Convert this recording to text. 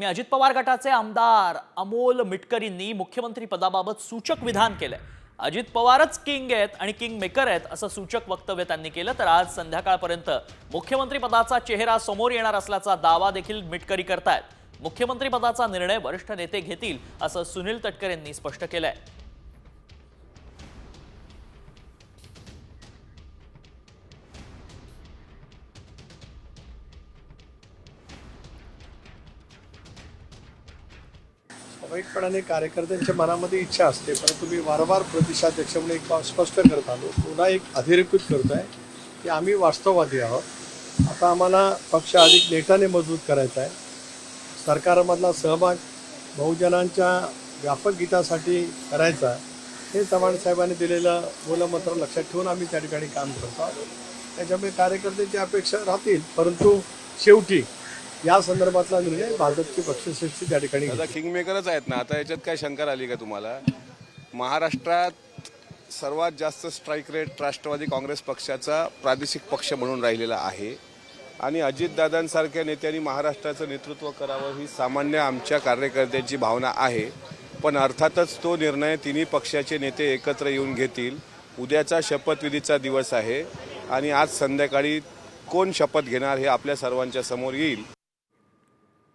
बातमी अजित पवार गटाचे आमदार अमोल मिटकरींनी मुख्यमंत्री पदाबाबत सूचक विधान केलंय। अजित पवारच किंग आहेत आणि किंग मेकर आहेत असं सूचक वक्तव्य त्यांनी केलं। तर आज संध्याकाळपर्यंत मुख्यमंत्री पदाचा चेहरा समोर येणार असल्याचा दावा देखील मिटकरी करतायत। मुख्यमंत्री पदाचा निर्णय वरिष्ठ नेते घेतील असं सुनील तटकरे यांनी स्पष्ट केलंय। स्वाभाविकपणाने कार्यकर्त्यांच्या मनामध्ये इच्छा असते, परंतु मी वारंवार प्रदेशाध्यक्षामुळे एक बाब स्पष्ट करत आलो, पुन्हा एक अधोरेखित करतोय की आम्ही वास्तववादी आहोत। आता आम्हाला पक्ष अधिक नेटाने मजबूत करायचा आहे। सरकारमधला सहभाग बहुजनांच्या व्यापक हितासाठी करायचा, हे चव्हाण साहेबांनी दिलेलं मूलमंत्र लक्षात ठेवून आम्ही त्या ठिकाणी काम करतो आहोत। त्याच्यामुळे कार्यकर्त्यांची अपेक्षा राहतील, परंतु शेवटी या संदर्भातला निर्णय भाजपची पक्षश्रेष्ठी त्या ठिकाणी आता किंग मेकरच आहेत ना। आता याच्यात काय शंका आली का तुम्हाला? महाराष्ट्रात सर्वात जास्त स्ट्राईक रेट राष्ट्रवादी काँग्रेस पक्षाचा प्रादेशिक पक्ष म्हणून राहिलेला आहे आणि अजितदादांसारख्या नेत्यांनी महाराष्ट्राचं नेतृत्व करावं ही सामान्य आमच्या कार्यकर्त्यांची भावना आहे। पण अर्थातच तो निर्णय तिन्ही पक्षाचे नेते एकत्र येऊन घेतील। उद्याचा शपथविधीचा दिवस आहे आणि आज संध्याकाळी कोण शपथ घेणार हे आपल्या सर्वांच्या समोर येईल।